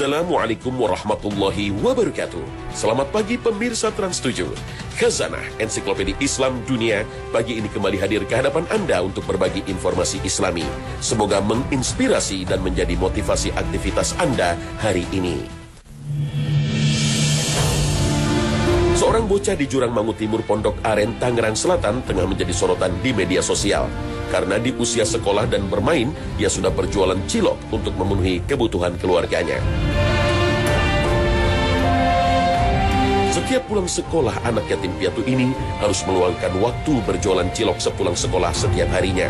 Assalamualaikum warahmatullahi wabarakatuh. Selamat pagi pemirsa Trans7. Khazanah Ensiklopedia Islam Dunia pagi ini kembali hadir ke hadapan Anda untuk berbagi informasi Islami. Semoga menginspirasi dan menjadi motivasi aktivitas Anda hari ini. Seorang bocah di Jurangmangu Timur, Pondok Aren, Tangerang Selatan tengah menjadi sorotan di media sosial. Karena di usia sekolah dan bermain, dia sudah berjualan cilok untuk memenuhi kebutuhan keluarganya. Setiap pulang sekolah, anak yatim piatu ini harus meluangkan waktu berjualan cilok sepulang sekolah setiap harinya.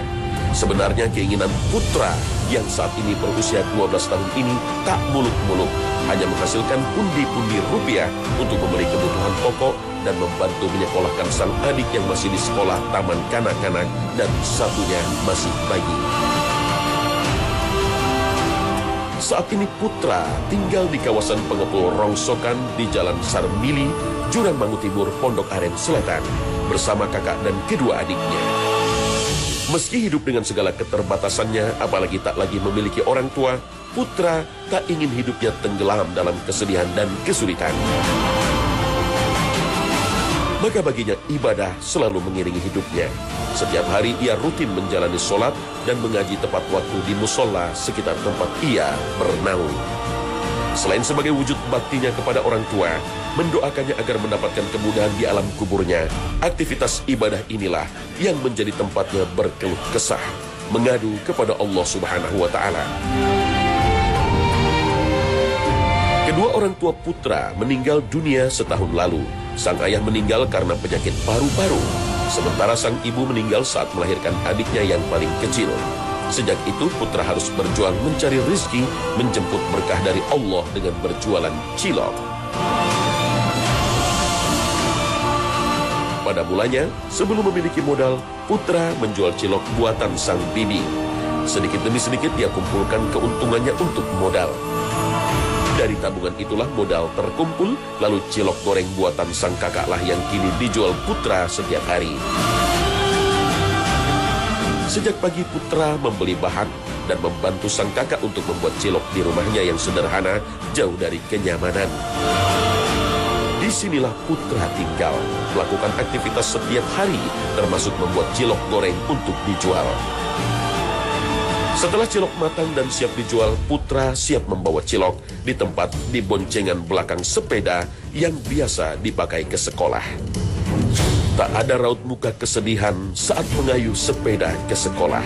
Sebenarnya keinginan putra yang saat ini berusia 12 tahun ini tak muluk-muluk, hanya menghasilkan pundi-pundi rupiah untuk membeli kebutuhan pokok dan membantu menyekolahkan sang adik yang masih di sekolah taman kanak-kanak dan satunya masih bayi. Saat ini putra tinggal di kawasan Pengepul Rongsokan di Jalan Sarmili, Jurangmangu Timur, Pondok Aren Selatan bersama kakak dan kedua adiknya. Meski hidup dengan segala keterbatasannya, apalagi tak lagi memiliki orang tua, putra tak ingin hidupnya tenggelam dalam kesedihan dan kesulitan. Maka baginya ibadah selalu mengiringi hidupnya. Setiap hari ia rutin menjalani sholat dan mengaji tepat waktu di musola sekitar tempat ia bernaung. Selain sebagai wujud baktinya kepada orang tua, mendoakannya agar mendapatkan kemudahan di alam kuburnya, aktivitas ibadah inilah yang menjadi tempatnya berkeluh kesah, mengadu kepada Allah Subhanahu wa Ta'ala. Kedua orang tua putra meninggal dunia setahun lalu. Sang ayah meninggal karena penyakit paru-paru, sementara sang ibu meninggal saat melahirkan adiknya yang paling kecil. Sejak itu putra harus berjuang mencari rezeki, menjemput berkah dari Allah dengan berjualan cilok. Pada mulanya, sebelum memiliki modal, putra menjual cilok buatan sang bibi. Sedikit demi sedikit dia kumpulkan keuntungannya untuk modal. Dari tabungan itulah modal terkumpul, lalu cilok goreng buatan sang kakaklah yang kini dijual putra setiap hari. Sejak pagi putra membeli bahan dan membantu sang kakak untuk membuat cilok di rumahnya yang sederhana, jauh dari kenyamanan. Disinilah putra tinggal, melakukan aktivitas setiap hari, termasuk membuat cilok goreng untuk dijual. Setelah cilok matang dan siap dijual, putra siap membawa cilok di tempat di boncengan belakang sepeda yang biasa dipakai ke sekolah. Tak ada raut muka kesedihan saat mengayuh sepeda ke sekolah.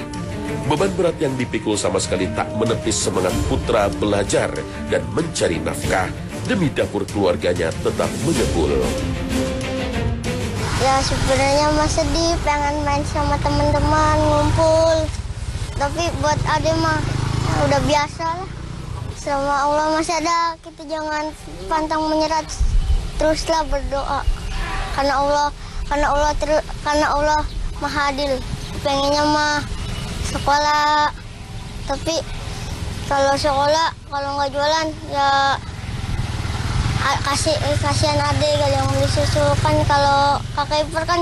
Beban berat yang dipikul sama sekali tak menepis semangat putra belajar dan mencari nafkah demi dapur keluarganya tetap mengepul. Ya sebenarnya masih sedih, pengen main sama teman-teman, ngumpul. Tapi buat ade mah udah biasa lah. Selama Allah masih ada, kita jangan pantang menyerah, teruslah berdoa. Karena Allah Maha Adil. Pengennya mah sekolah, tapi kalau sekolah kalau nggak jualan ya kasihan ade yang beli susu kan. Kalau kakak ipar kan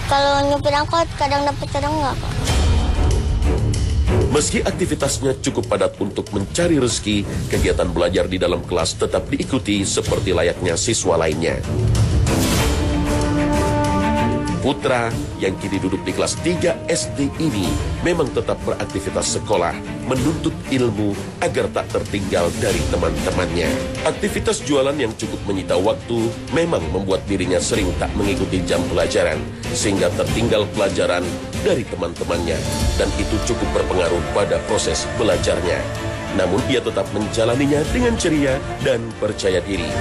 kalau nyupir angkot kadang dapat kadang nggak. Meski aktivitasnya cukup padat untuk mencari rezeki, kegiatan belajar di dalam kelas tetap diikuti seperti layaknya siswa lainnya. Putra yang kini duduk di kelas 3 SD ini memang tetap beraktivitas sekolah, menuntut ilmu agar tak tertinggal dari teman-temannya. Aktivitas jualan yang cukup menyita waktu memang membuat dirinya sering tak mengikuti jam pelajaran, sehingga tertinggal pelajaran dari teman-temannya, dan itu cukup berpengaruh pada proses belajarnya. Namun ia tetap menjalaninya dengan ceria dan percaya diri.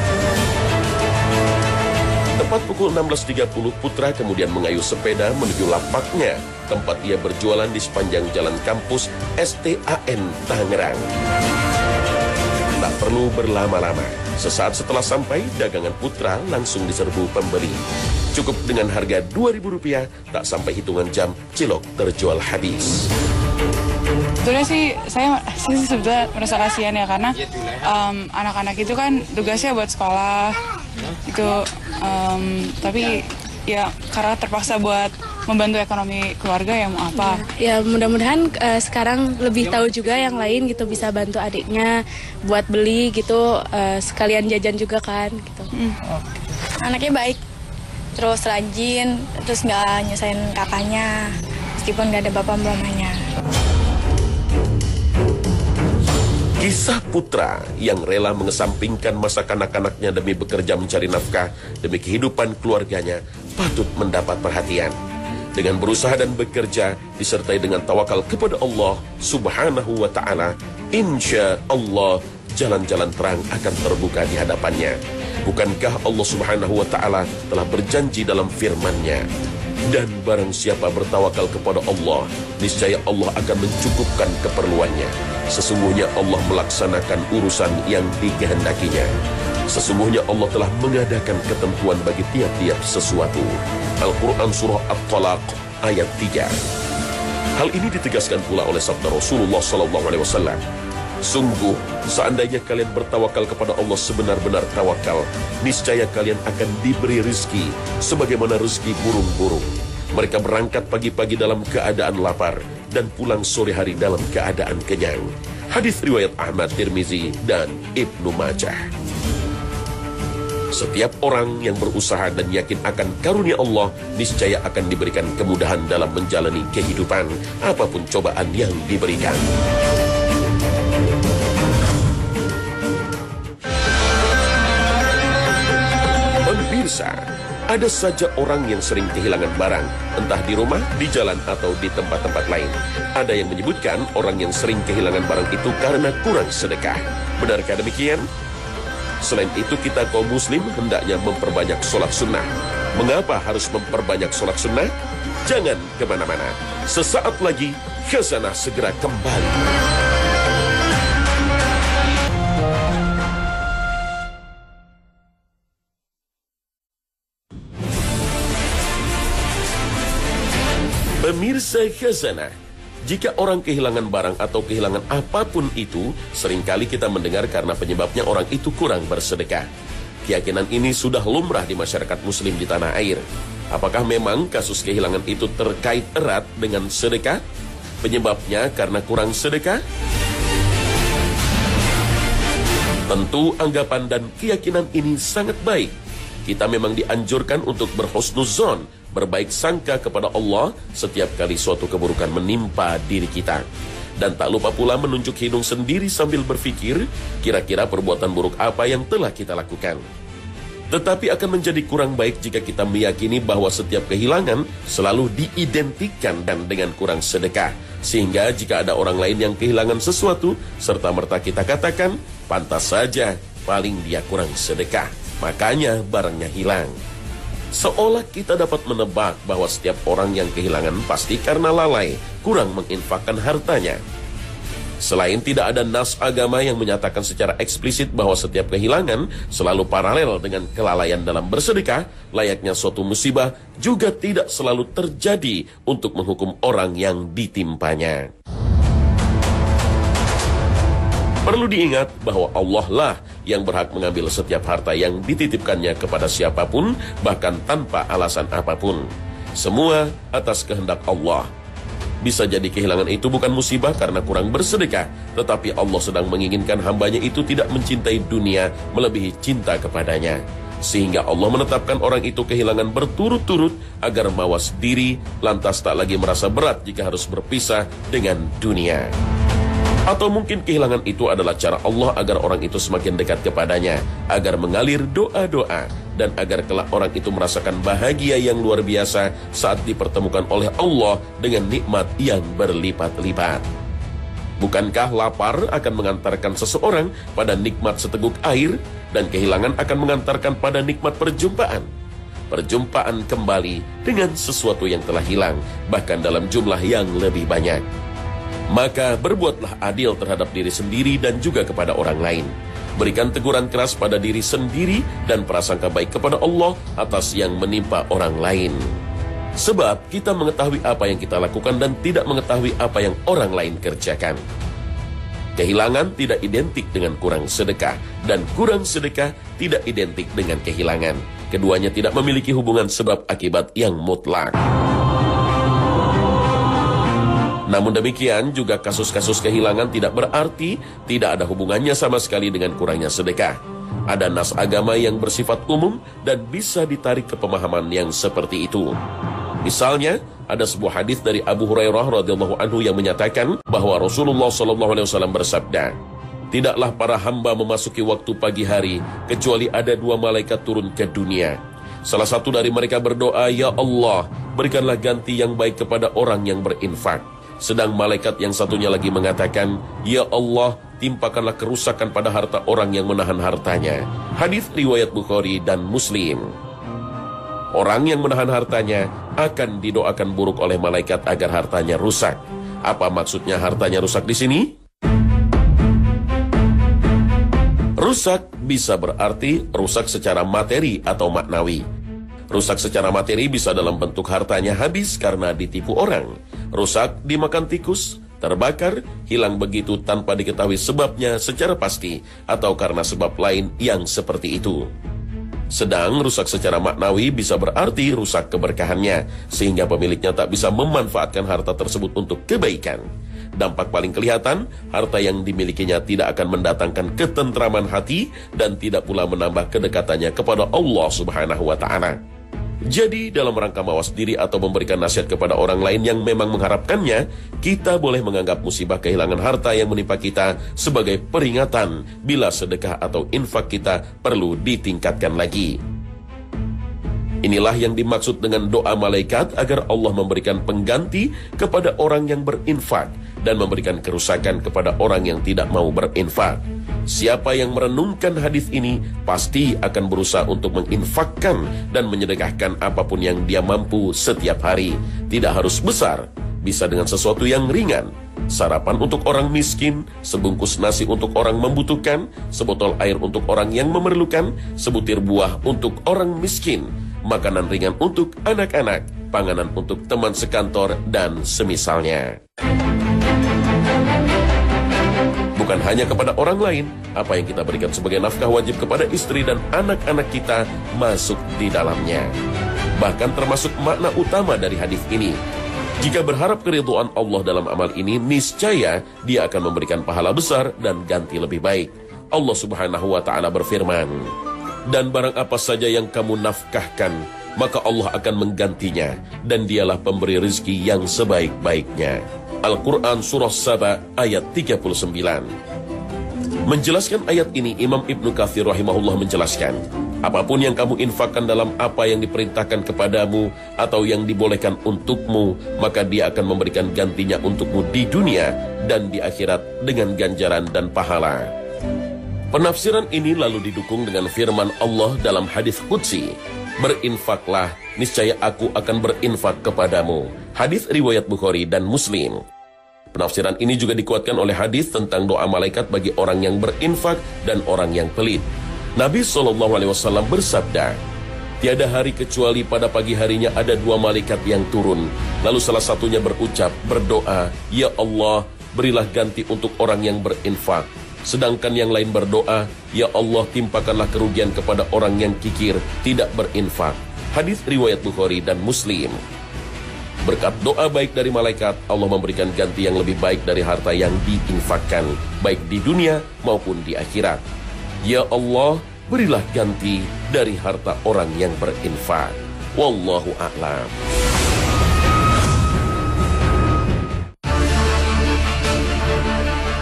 Tepat pukul 16.30, putra kemudian mengayuh sepeda menuju lapaknya, tempat ia berjualan di sepanjang jalan kampus STAN Tangerang. Tak perlu berlama-lama, sesaat setelah sampai, dagangan putra langsung diserbu pembeli. Cukup dengan harga Rp2.000, tak sampai hitungan jam, cilok terjual habis. Sebetulnya sih saya sebetulnya merasa kasihan ya, karena anak-anak itu kan tugasnya buat sekolah gitu, tapi ya karena terpaksa buat membantu ekonomi keluarga ya mau apa. Ya mudah-mudahan sekarang lebih tahu juga yang lain gitu, bisa bantu adiknya buat beli gitu, sekalian jajan juga kan gitu. Anaknya baik, terus rajin, terus nggak nyusahin kakaknya meskipun nggak ada bapak mamanya. Kisah putra yang rela mengesampingkan masa kanak-kanaknya demi bekerja mencari nafkah demi kehidupan keluarganya patut mendapat perhatian. Dengan berusaha dan bekerja disertai dengan tawakal kepada Allah Subhanahu wa ta'ala, insya Allah jalan-jalan terang akan terbuka di hadapannya. Bukankah Allah Subhanahu wa ta'ala telah berjanji dalam firman-Nya, dan barang siapa bertawakal kepada Allah, niscaya Allah akan mencukupkan keperluannya. Sesungguhnya Allah melaksanakan urusan yang dikehendakinya. Sesungguhnya Allah telah mengadakan ketentuan bagi tiap-tiap sesuatu. Al-Quran Surah At-Talaq ayat 3. Hal ini ditegaskan pula oleh sabda Rasulullah SAW. Sungguh, seandainya kalian bertawakal kepada Allah sebenar-benar tawakal, niscaya kalian akan diberi rezeki sebagaimana rezeki burung-burung. Mereka berangkat pagi-pagi dalam keadaan lapar dan pulang sore hari dalam keadaan kenyang. Hadis riwayat Ahmad, Tirmizi, dan Ibnu Majah. Setiap orang yang berusaha dan yakin akan karunia Allah, niscaya akan diberikan kemudahan dalam menjalani kehidupan, apapun cobaan yang diberikan. Pemirsa, ada saja orang yang sering kehilangan barang, entah di rumah, di jalan, atau di tempat-tempat lain. Ada yang menyebutkan orang yang sering kehilangan barang itu karena kurang sedekah. Benarkah demikian? Selain itu, kita kaum muslim hendaknya memperbanyak sholat sunnah. Mengapa harus memperbanyak sholat sunnah? Jangan kemana-mana. Sesaat lagi, Khazanah segera kembali. Pemirsa Khazanah, jika orang kehilangan barang atau kehilangan apapun itu, seringkali kita mendengar karena penyebabnya orang itu kurang bersedekah. Keyakinan ini sudah lumrah di masyarakat muslim di tanah air. Apakah memang kasus kehilangan itu terkait erat dengan sedekah? Penyebabnya karena kurang sedekah? Tentu anggapan dan keyakinan ini sangat baik. Kita memang dianjurkan untuk berhusnuzon, berbaik sangka kepada Allah setiap kali suatu keburukan menimpa diri kita. Dan tak lupa pula menunjuk hidung sendiri sambil berpikir, kira-kira perbuatan buruk apa yang telah kita lakukan. Tetapi akan menjadi kurang baik jika kita meyakini bahwa setiap kehilangan selalu diidentikan dan dengan kurang sedekah. Sehingga jika ada orang lain yang kehilangan sesuatu, serta-merta kita katakan, pantas saja, paling dia kurang sedekah, makanya barangnya hilang. Seolah kita dapat menebak bahwa setiap orang yang kehilangan pasti karena lalai, kurang menginfakkan hartanya. Selain tidak ada nas agama yang menyatakan secara eksplisit bahwa setiap kehilangan selalu paralel dengan kelalaian dalam bersedekah, layaknya suatu musibah juga tidak selalu terjadi untuk menghukum orang yang ditimpanya. Perlu diingat bahwa Allah lah yang berhak mengambil setiap harta yang dititipkannya kepada siapapun, bahkan tanpa alasan apapun. Semua atas kehendak Allah. Bisa jadi kehilangan itu bukan musibah karena kurang bersedekah, tetapi Allah sedang menginginkan hambanya itu tidak mencintai dunia melebihi cinta kepadanya. Sehingga Allah menetapkan orang itu kehilangan berturut-turut agar mawas diri, lantas tak lagi merasa berat jika harus berpisah dengan dunia. Atau mungkin kehilangan itu adalah cara Allah agar orang itu semakin dekat kepadanya, agar mengalir doa-doa, dan agar kelak orang itu merasakan bahagia yang luar biasa saat dipertemukan oleh Allah dengan nikmat yang berlipat-lipat. Bukankah lapar akan mengantarkan seseorang pada nikmat seteguk air, dan kehilangan akan mengantarkan pada nikmat perjumpaan? Perjumpaan kembali dengan sesuatu yang telah hilang, bahkan dalam jumlah yang lebih banyak. Maka berbuatlah adil terhadap diri sendiri dan juga kepada orang lain. Berikan teguran keras pada diri sendiri dan prasangka baik kepada Allah atas yang menimpa orang lain. Sebab kita mengetahui apa yang kita lakukan dan tidak mengetahui apa yang orang lain kerjakan. Kehilangan tidak identik dengan kurang sedekah, dan kurang sedekah tidak identik dengan kehilangan. Keduanya tidak memiliki hubungan sebab akibat yang mutlak. Namun demikian, juga kasus-kasus kehilangan tidak berarti tidak ada hubungannya sama sekali dengan kurangnya sedekah. Ada nas agama yang bersifat umum dan bisa ditarik ke pemahaman yang seperti itu. Misalnya, ada sebuah hadis dari Abu Hurairah radhiyallahu anhu yang menyatakan bahwa Rasulullah SAW bersabda, "Tidaklah para hamba memasuki waktu pagi hari kecuali ada 2 malaikat turun ke dunia. Salah satu dari mereka berdoa, 'Ya Allah, berikanlah ganti yang baik kepada orang yang berinfak.' Sedang malaikat yang satunya lagi mengatakan, 'Ya Allah, timpakanlah kerusakan pada harta orang yang menahan hartanya.'" Hadis riwayat Bukhari dan Muslim. Orang yang menahan hartanya akan didoakan buruk oleh malaikat agar hartanya rusak. Apa maksudnya hartanya rusak di sini? Rusak bisa berarti rusak secara materi atau maknawi. Rusak secara materi bisa dalam bentuk hartanya habis karena ditipu orang. Rusak dimakan tikus, terbakar, hilang begitu tanpa diketahui sebabnya secara pasti, atau karena sebab lain yang seperti itu. Sedang rusak secara maknawi bisa berarti rusak keberkahannya, sehingga pemiliknya tak bisa memanfaatkan harta tersebut untuk kebaikan. Dampak paling kelihatan, harta yang dimilikinya tidak akan mendatangkan ketentraman hati dan tidak pula menambah kedekatannya kepada Allah Subhanahu wa Ta'ala. Jadi, dalam rangka mawas diri atau memberikan nasihat kepada orang lain yang memang mengharapkannya, kita boleh menganggap musibah kehilangan harta yang menimpa kita sebagai peringatan bila sedekah atau infak kita perlu ditingkatkan lagi. Inilah yang dimaksud dengan doa malaikat agar Allah memberikan pengganti kepada orang yang berinfak dan memberikan kerusakan kepada orang yang tidak mau berinfak. Siapa yang merenungkan hadis ini pasti akan berusaha untuk menginfakkan dan menyedekahkan apapun yang dia mampu setiap hari. Tidak harus besar, bisa dengan sesuatu yang ringan. Sarapan untuk orang miskin, sebungkus nasi untuk orang membutuhkan, sebotol air untuk orang yang memerlukan, sebutir buah untuk orang miskin, makanan ringan untuk anak-anak, panganan untuk teman sekantor, dan semisalnya. Bukan hanya kepada orang lain, apa yang kita berikan sebagai nafkah wajib kepada istri dan anak-anak kita masuk di dalamnya. Bahkan termasuk makna utama dari hadis ini. Jika berharap keridhaan Allah dalam amal ini, niscaya Dia akan memberikan pahala besar dan ganti lebih baik. Allah Subhanahu wa Ta'ala berfirman, "Dan barang apa saja yang kamu nafkahkan, maka Allah akan menggantinya, dan Dialah pemberi rezeki yang sebaik-baiknya." Al-Quran Surah Saba ayat 39. Menjelaskan ayat ini, Imam Ibnu Katsir rahimahullah menjelaskan, apapun yang kamu infakkan dalam apa yang diperintahkan kepadamu atau yang dibolehkan untukmu, maka Dia akan memberikan gantinya untukmu di dunia dan di akhirat dengan ganjaran dan pahala. Penafsiran ini lalu didukung dengan firman Allah dalam hadis qudsi, "Berinfaklah, niscaya aku akan berinfak kepadamu." Hadis riwayat Bukhari dan Muslim. Penafsiran ini juga dikuatkan oleh hadis tentang doa malaikat bagi orang yang berinfak dan orang yang pelit. Nabi SAW bersabda, "Tiada hari kecuali pada pagi harinya ada 2 malaikat yang turun. Lalu salah satunya berdoa, 'Ya Allah, berilah ganti untuk orang yang berinfak.' Sedangkan yang lain berdoa, 'Ya Allah, timpakanlah kerugian kepada orang yang kikir, tidak berinfak.'" Hadis riwayat Bukhari dan Muslim. Berkat doa baik dari malaikat, Allah memberikan ganti yang lebih baik dari harta yang diinfakkan, baik di dunia maupun di akhirat. Ya Allah, berilah ganti dari harta orang yang berinfak. Wallahu a'lam.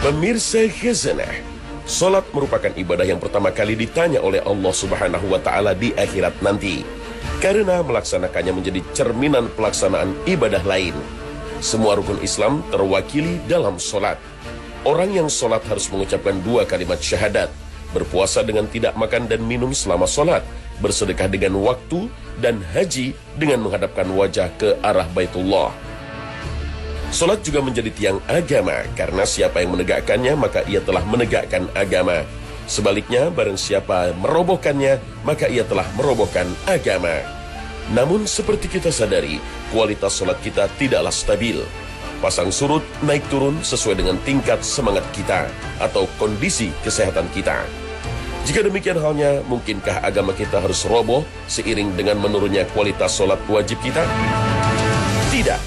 Pemirsa Khazanah, salat merupakan ibadah yang pertama kali ditanya oleh Allah Subhanahu wa Ta'ala di akhirat nanti, karena melaksanakannya menjadi cerminan pelaksanaan ibadah lain. Semua rukun Islam terwakili dalam solat. Orang yang solat harus mengucapkan 2 kalimat syahadat, berpuasa dengan tidak makan dan minum selama solat, bersedekah dengan waktu, dan haji dengan menghadapkan wajah ke arah Baitullah. Solat juga menjadi tiang agama, karena siapa yang menegakkannya maka ia telah menegakkan agama. Sebaliknya, barang siapa merobohkannya, maka ia telah merobohkan agama. Namun seperti kita sadari, kualitas solat kita tidaklah stabil. Pasang surut, naik turun sesuai dengan tingkat semangat kita atau kondisi kesehatan kita. Jika demikian halnya, mungkinkah agama kita harus roboh seiring dengan menurunnya kualitas solat wajib kita? Tidak.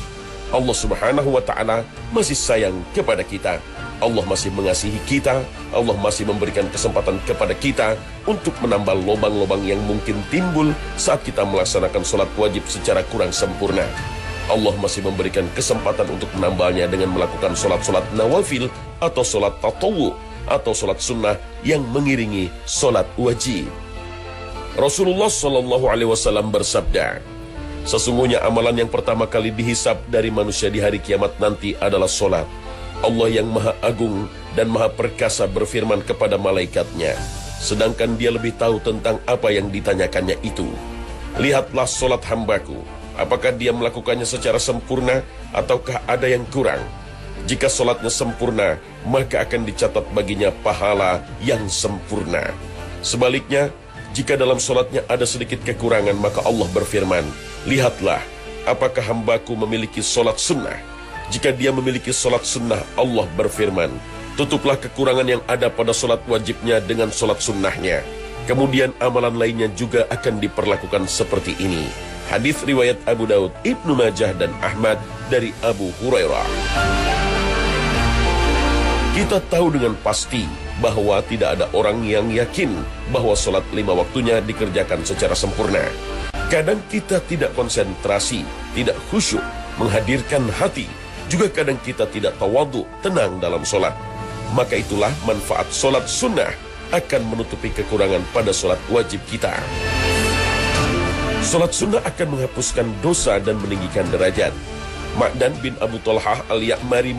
Allah Subhanahu wa Ta'ala masih sayang kepada kita. Allah masih mengasihi kita. Allah masih memberikan kesempatan kepada kita untuk menambah lubang-lubang yang mungkin timbul saat kita melaksanakan sholat wajib secara kurang sempurna. Allah masih memberikan kesempatan untuk menambahnya dengan melakukan sholat-sholat nawafil atau sholat tatawu atau sholat sunnah yang mengiringi sholat wajib. Rasulullah SAW bersabda, sesungguhnya amalan yang pertama kali dihisab dari manusia di hari kiamat nanti adalah sholat. Allah yang maha agung dan maha perkasa berfirman kepada malaikatnya, sedangkan dia lebih tahu tentang apa yang ditanyakannya itu. Lihatlah sholat hambaku, apakah dia melakukannya secara sempurna ataukah ada yang kurang? Jika sholatnya sempurna, maka akan dicatat baginya pahala yang sempurna. Sebaliknya, jika dalam sholatnya ada sedikit kekurangan, maka Allah berfirman, lihatlah, apakah hambaku memiliki sholat sunnah? Jika dia memiliki sholat sunnah, Allah berfirman, tutuplah kekurangan yang ada pada sholat wajibnya dengan sholat sunnahnya. Kemudian amalan lainnya juga akan diperlakukan seperti ini. Hadis riwayat Abu Daud, Ibnu Majah dan Ahmad dari Abu Hurairah. Kita tahu dengan pasti bahwa tidak ada orang yang yakin bahwa sholat 5 waktunya dikerjakan secara sempurna. Kadang kita tidak konsentrasi, tidak khusyuk, menghadirkan hati. Juga kadang kita tidak tawadhu, tenang dalam sholat. Maka itulah manfaat sholat sunnah akan menutupi kekurangan pada sholat wajib kita. Sholat sunnah akan menghapuskan dosa dan meninggikan derajat. Ma'dan bin Abu Tolhah al-Ya'mari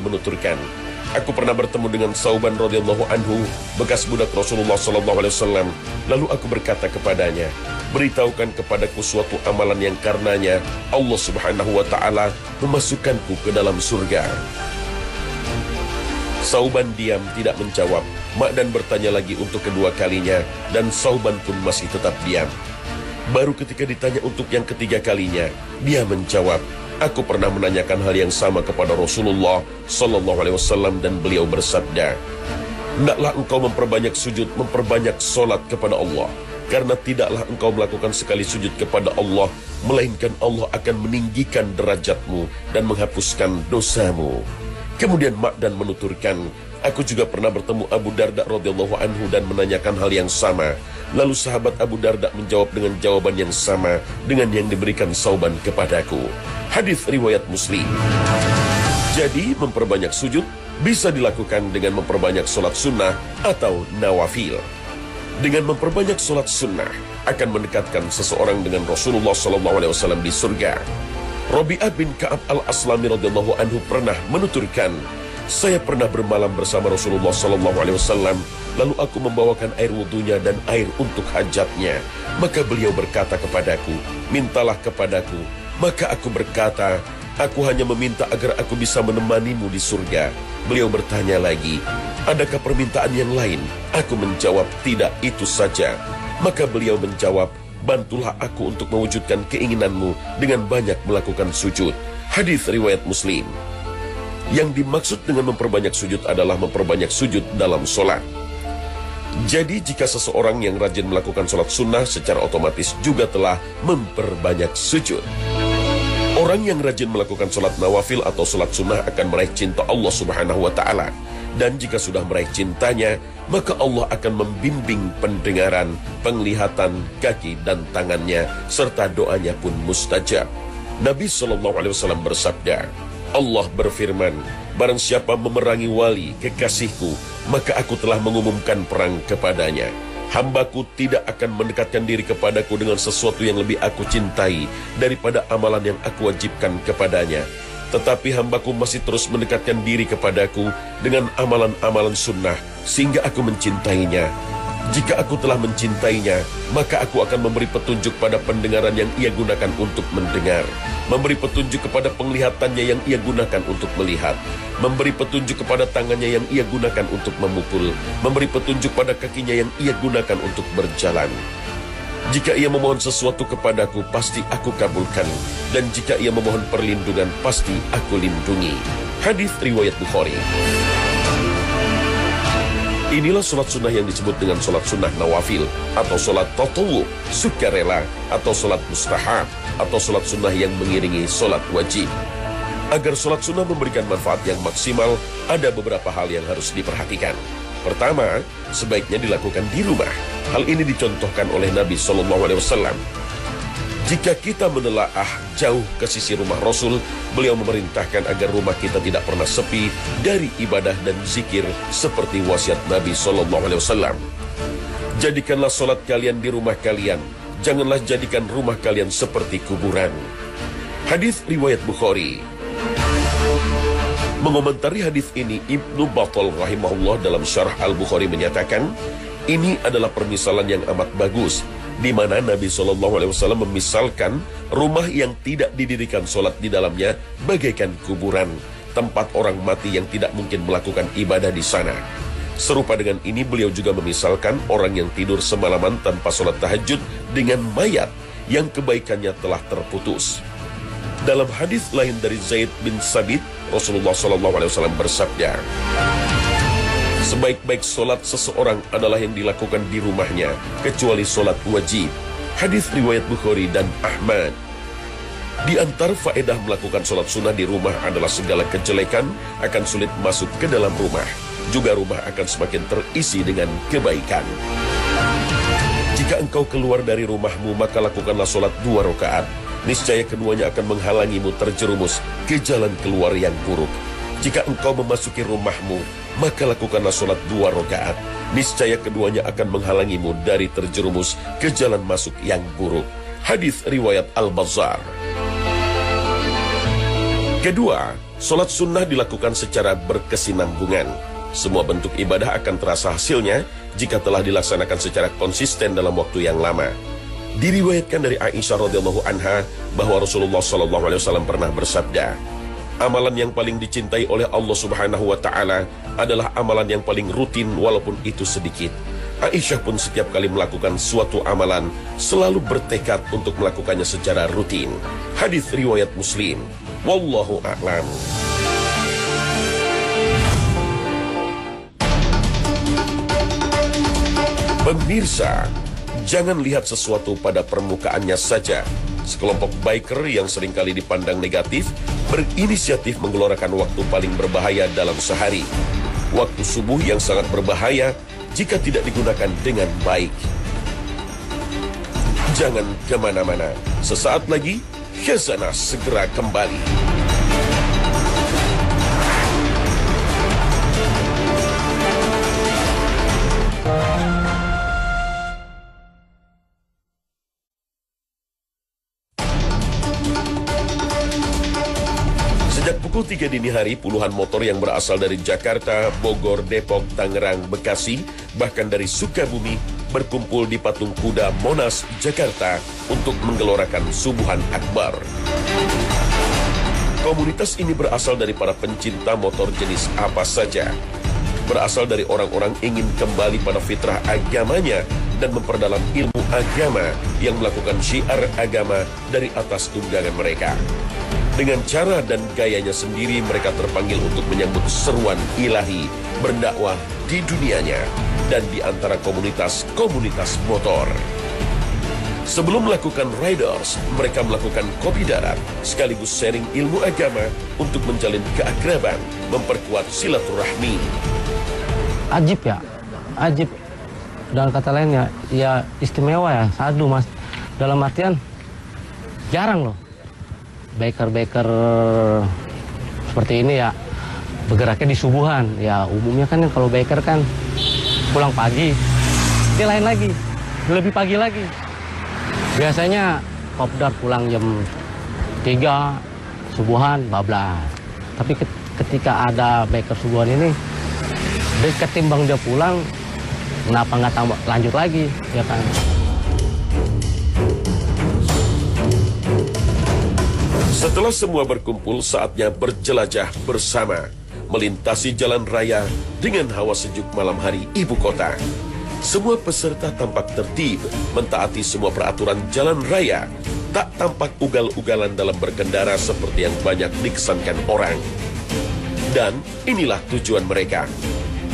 menuturkan, aku pernah bertemu dengan Sauban radhiyallahu anhu, bekas budak Rasulullah SAW. Lalu aku berkata kepadanya, beritahukan kepadaku suatu amalan yang karenanya Allah Subhanahu wa Ta'ala memasukkanku ke dalam surga. Sauban diam, tidak menjawab. Ma'dan bertanya lagi untuk kedua kalinya, dan Sauban pun masih tetap diam. Baru ketika ditanya untuk yang ketiga kalinya, dia menjawab, aku pernah menanyakan hal yang sama kepada Rasulullah SAW dan beliau bersabda, hendaklah engkau memperbanyak sujud, memperbanyak solat kepada Allah, karena tidaklah engkau melakukan sekali sujud kepada Allah, melainkan Allah akan meninggikan derajatmu dan menghapuskan dosamu. Kemudian Ma'dan menuturkan, aku juga pernah bertemu Abu Darda radhiyallahu anhu dan menanyakan hal yang sama. Lalu sahabat Abu Darda menjawab dengan jawaban yang sama dengan yang diberikan Sauban kepadaku. Hadis riwayat Muslim. Jadi memperbanyak sujud bisa dilakukan dengan memperbanyak sholat sunnah atau nawafil. Dengan memperbanyak sholat sunnah akan mendekatkan seseorang dengan Rasulullah SAW di surga. Rabi'ah bin Ka'ab al-Aslami radhiyallahu anhu pernah menuturkan, saya pernah bermalam bersama Rasulullah SAW, lalu aku membawakan air wudunya dan air untuk hajatnya. Maka beliau berkata kepadaku, mintalah kepadaku. Maka aku berkata, aku hanya meminta agar aku bisa menemanimu di surga. Beliau bertanya lagi, adakah permintaan yang lain? Aku menjawab, tidak, itu saja. Maka beliau menjawab, bantulah aku untuk mewujudkan keinginanmu dengan banyak melakukan sujud. Hadis riwayat Muslim. Yang dimaksud dengan memperbanyak sujud adalah memperbanyak sujud dalam sholat. Jadi jika seseorang yang rajin melakukan sholat sunnah secara otomatis juga telah memperbanyak sujud. Orang yang rajin melakukan sholat nawafil atau sholat sunnah akan meraih cinta Allah Subhanahu wa Ta'ala. Dan jika sudah meraih cintanya, maka Allah akan membimbing pendengaran, penglihatan, kaki dan tangannya, serta doanya pun mustajab. Nabi SAW bersabda, Allah berfirman, barang siapa memerangi wali, kekasihku, maka aku telah mengumumkan perang kepadanya. Hambaku tidak akan mendekatkan diri kepadaku dengan sesuatu yang lebih aku cintai daripada amalan yang aku wajibkan kepadanya. Tetapi hambaku masih terus mendekatkan diri kepadaku dengan amalan-amalan sunnah, sehingga aku mencintainya. Jika aku telah mencintainya, maka aku akan memberi petunjuk pada pendengaran yang ia gunakan untuk mendengar, memberi petunjuk kepada penglihatannya yang ia gunakan untuk melihat, memberi petunjuk kepada tangannya yang ia gunakan untuk memukul, memberi petunjuk pada kakinya yang ia gunakan untuk berjalan. Jika ia memohon sesuatu kepadaku, pasti aku kabulkan. Dan jika ia memohon perlindungan, pasti aku lindungi. Hadis riwayat Bukhari. Inilah sholat sunnah yang disebut dengan sholat sunnah nawafil, atau sholat tatawu, sukarela, atau sholat mustahab, atau sholat sunnah yang mengiringi sholat wajib. Agar sholat sunnah memberikan manfaat yang maksimal, ada beberapa hal yang harus diperhatikan. Pertama, sebaiknya dilakukan di rumah. Hal ini dicontohkan oleh Nabi SAW. Jika kita menelaah jauh ke sisi rumah Rasul, beliau memerintahkan agar rumah kita tidak pernah sepi dari ibadah dan zikir seperti wasiat Nabi SAW. Jadikanlah sholat kalian di rumah kalian, janganlah jadikan rumah kalian seperti kuburan. Hadis riwayat Bukhari. Mengomentari hadis ini, Ibnu Battal rahimahullah dalam Syarah Al-Bukhari menyatakan, ini adalah permisalan yang amat bagus, di mana Nabi SAW memisalkan rumah yang tidak didirikan sholat di dalamnya bagaikan kuburan, tempat orang mati yang tidak mungkin melakukan ibadah di sana. Serupa dengan ini, beliau juga memisalkan orang yang tidur semalaman tanpa sholat tahajud dengan mayat yang kebaikannya telah terputus. Dalam hadis lain dari Zaid bin Sabit, Rasulullah SAW bersabda, sebaik-baik sholat seseorang adalah yang dilakukan di rumahnya, kecuali sholat wajib. Hadis riwayat Bukhari dan Ahmad. Di antara faedah melakukan sholat sunnah di rumah adalah segala kejelekan akan sulit masuk ke dalam rumah. Juga rumah akan semakin terisi dengan kebaikan. Jika engkau keluar dari rumahmu, maka lakukanlah sholat 2 rakaat. Niscaya keduanya akan menghalangimu terjerumus ke jalan keluar yang buruk. Jika engkau memasuki rumahmu, maka lakukanlah sholat 2 rakaat. Niscaya keduanya akan menghalangimu dari terjerumus ke jalan masuk yang buruk. Hadis riwayat Al-Bazzar. Kedua, sholat sunnah dilakukan secara berkesinambungan. Semua bentuk ibadah akan terasa hasilnya jika telah dilaksanakan secara konsisten dalam waktu yang lama. Diriwayatkan dari Aisyah radhiyallahu anha bahwa Rasulullah SAW pernah bersabda, amalan yang paling dicintai oleh Allah Subhanahu wa Ta'ala adalah amalan yang paling rutin walaupun itu sedikit. Aisyah pun setiap kali melakukan suatu amalan selalu bertekad untuk melakukannya secara rutin. Hadis riwayat Muslim. Wallahu a'lam. Pemirsa, jangan lihat sesuatu pada permukaannya saja. Sekelompok biker yang seringkali dipandang negatif berinisiatif menggelorakan waktu paling berbahaya dalam sehari. Waktu subuh yang sangat berbahaya jika tidak digunakan dengan baik. Jangan kemana-mana. Sesaat lagi, Khazanah segera kembali. Sejak pukul 3 dini hari, puluhan motor yang berasal dari Jakarta, Bogor, Depok, Tangerang, Bekasi, bahkan dari Sukabumi, berkumpul di Patung Kuda Monas, Jakarta untuk menggelorakan Subuhan Akbar. Komunitas ini berasal dari para pencinta motor jenis apa saja. Berasal dari orang-orang ingin kembali pada fitrah agamanya dan memperdalam ilmu agama yang melakukan syiar agama dari atas tunggangan mereka. Dengan cara dan gayanya sendiri, mereka terpanggil untuk menyambut seruan ilahi berdakwah di dunianya dan di antara komunitas-komunitas motor. Sebelum melakukan riders, mereka melakukan kopi darat sekaligus sharing ilmu agama untuk menjalin keakraban, memperkuat silaturahmi. Ajib ya, ajib. Dalam kata lain ya istimewa ya, sadu mas. Dalam artian jarang loh biker-biker seperti ini ya bergeraknya di subuhan. Ya umumnya kan kalau biker kan pulang pagi, ini lain lagi, lebih pagi lagi. Biasanya kopdar pulang jam 3 subuhan bablas. Tapi ketika ada biker subuhan ini, ketimbang dia pulang, kenapa nggak tambah lanjut lagi, ya kan? Setelah semua berkumpul, saatnya berjelajah bersama, melintasi jalan raya dengan hawa sejuk malam hari ibu kota. Semua peserta tampak tertib, mentaati semua peraturan jalan raya, tak tampak ugal-ugalan dalam berkendara seperti yang banyak dikesankan orang. Dan inilah tujuan mereka,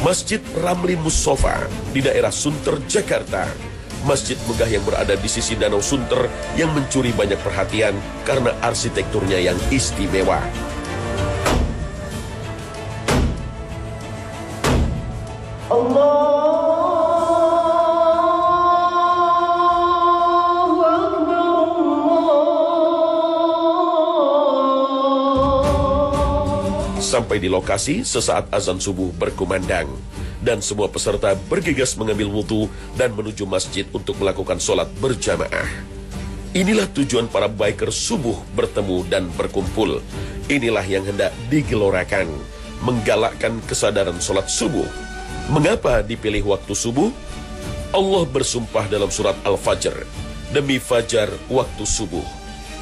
Masjid Ramli Mustofa di daerah Sunter, Jakarta. Masjid megah yang berada di sisi Danau Sunter yang mencuri banyak perhatian karena arsitekturnya yang istimewa. Sampai di lokasi, sesaat azan subuh berkumandang. Dan semua peserta bergegas mengambil wudhu dan menuju masjid untuk melakukan sholat berjamaah. Inilah tujuan para biker subuh bertemu dan berkumpul. Inilah yang hendak digelorakan, menggalakkan kesadaran sholat subuh. Mengapa dipilih waktu subuh? Allah bersumpah dalam surat Al-Fajr, demi fajar waktu subuh.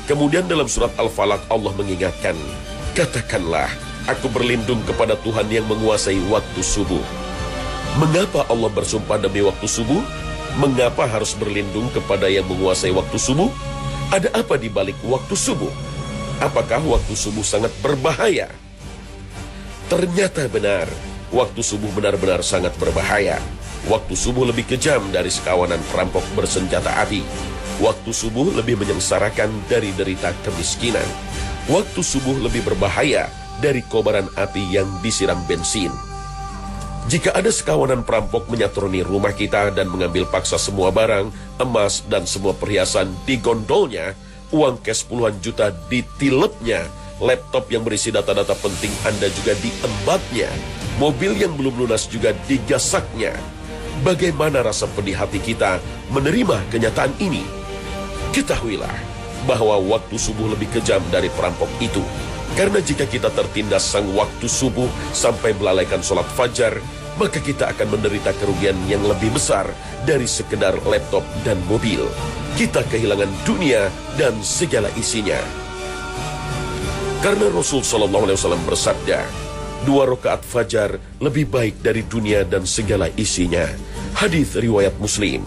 Kemudian dalam surat Al-Falaq Allah mengingatkan, katakanlah, aku berlindung kepada Tuhan yang menguasai waktu subuh. Mengapa Allah bersumpah demi waktu subuh? Mengapa harus berlindung kepada yang menguasai waktu subuh? Ada apa di balik waktu subuh? Apakah waktu subuh sangat berbahaya? Ternyata benar, waktu subuh benar-benar sangat berbahaya. Waktu subuh lebih kejam dari sekawanan perampok bersenjata api. Waktu subuh lebih menyengsarakan dari derita kemiskinan. Waktu subuh lebih berbahaya dari kobaran api yang disiram bensin. Jika ada sekawanan perampok menyatroni rumah kita dan mengambil paksa semua barang, emas dan semua perhiasan di gondolnya, uang cash puluhan juta ditilepnya, laptop yang berisi data-data penting Anda juga diembatnya, mobil yang belum lunas juga digasaknya. Bagaimana rasa pedih hati kita menerima kenyataan ini? Ketahuilah bahwa waktu subuh lebih kejam dari perampok itu. Karena jika kita tertindas sang waktu subuh sampai melalaikan sholat fajar, maka kita akan menderita kerugian yang lebih besar dari sekedar laptop dan mobil. Kita kehilangan dunia dan segala isinya. Karena Rasul SAW bersabda, 2 rakaat fajar lebih baik dari dunia dan segala isinya. Hadis riwayat Muslim.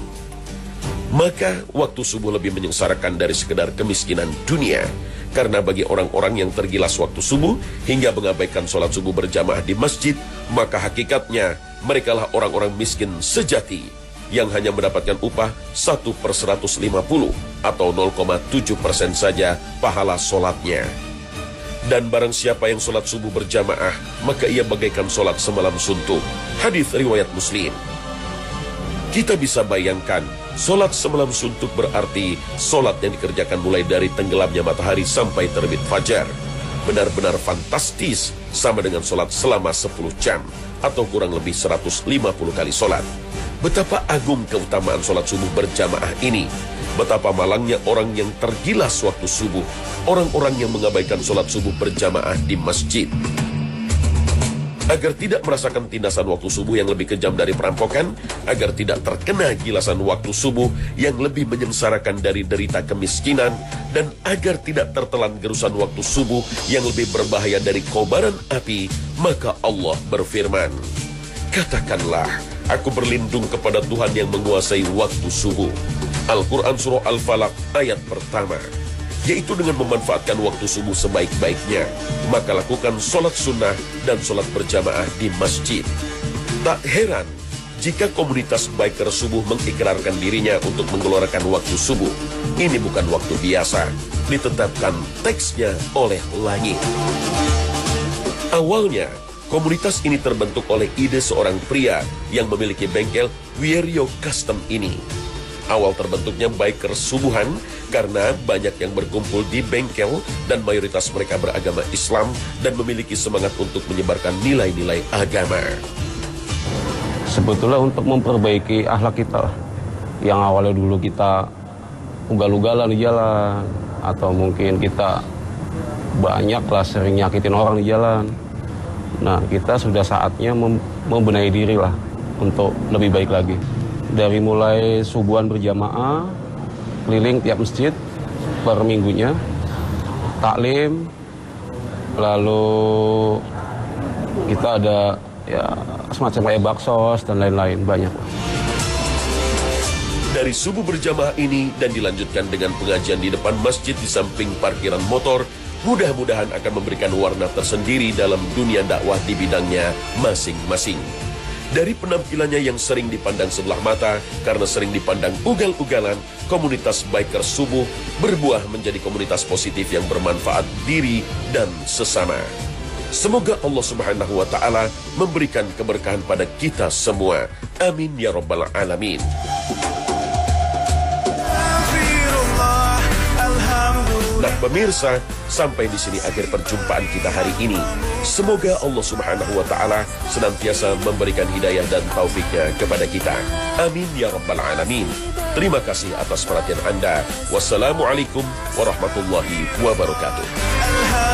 Maka waktu subuh lebih menyengsarakan dari sekedar kemiskinan dunia. Karena bagi orang-orang yang tergilas waktu subuh hingga mengabaikan sholat subuh berjamaah di masjid, maka hakikatnya merekalah orang-orang miskin sejati yang hanya mendapatkan upah 1/150 atau 0,7% saja pahala sholatnya. Dan barang siapa yang sholat subuh berjamaah, maka ia bagaikan sholat semalam suntuk. Hadis riwayat Muslim. Kita bisa bayangkan, sholat semalam suntuk berarti sholat yang dikerjakan mulai dari tenggelamnya matahari sampai terbit fajar. Benar-benar fantastis, sama dengan sholat selama 10 jam, atau kurang lebih 150 kali sholat. Betapa agung keutamaan sholat subuh berjamaah ini. Betapa malangnya orang yang tergilas waktu subuh, orang-orang yang mengabaikan sholat subuh berjamaah di masjid. Agar tidak merasakan tindasan waktu subuh yang lebih kejam dari perampokan, agar tidak terkena gilasan waktu subuh yang lebih menyengsarakan dari derita kemiskinan, dan agar tidak tertelan gerusan waktu subuh yang lebih berbahaya dari kobaran api, maka Allah berfirman, katakanlah, aku berlindung kepada Tuhan yang menguasai waktu subuh. Al-Quran Surah Al-Falaq ayat pertama. Yaitu dengan memanfaatkan waktu subuh sebaik-baiknya, maka lakukan sholat sunnah dan sholat berjamaah di masjid. Tak heran jika komunitas biker subuh mengikrarkan dirinya untuk menggelorakan waktu subuh. Ini bukan waktu biasa, ditetapkan teksnya oleh langit. Awalnya, komunitas ini terbentuk oleh ide seorang pria yang memiliki bengkel Wieryo Custom ini. Awal terbentuknya biker subuhan karena banyak yang berkumpul di bengkel dan mayoritas mereka beragama Islam dan memiliki semangat untuk menyebarkan nilai-nilai agama. Sebetulnya untuk memperbaiki akhlak kita, yang awalnya dulu kita ugal-ugalan di jalan, atau mungkin kita banyaklah sering nyakitin orang di jalan. Nah, kita sudah saatnya membenahi diri lah untuk lebih baik lagi. Dari mulai subuhan berjamaah, keliling tiap masjid per minggunya, taklim, lalu kita ada ya semacam kayak baksos dan lain-lain, banyak. Dari subuh berjamaah ini dan dilanjutkan dengan pengajian di depan masjid di samping parkiran motor, mudah-mudahan akan memberikan warna tersendiri dalam dunia dakwah di bidangnya masing-masing. Dari penampilannya yang sering dipandang sebelah mata karena sering dipandang ugal-ugalan, komunitas biker subuh berbuah menjadi komunitas positif yang bermanfaat diri dan sesama. Semoga Allah Subhanahu wa Ta'ala memberikan keberkahan pada kita semua. Amin ya Rabbal Alamin. Nah pemirsa, sampai di sini akhir perjumpaan kita hari ini. Semoga Allah Subhanahu wa Ta'ala senantiasa memberikan hidayah dan taufiknya kepada kita. Amin ya Rabbal Alamin. Terima kasih atas perhatian Anda. Wassalamualaikum warahmatullahi wabarakatuh.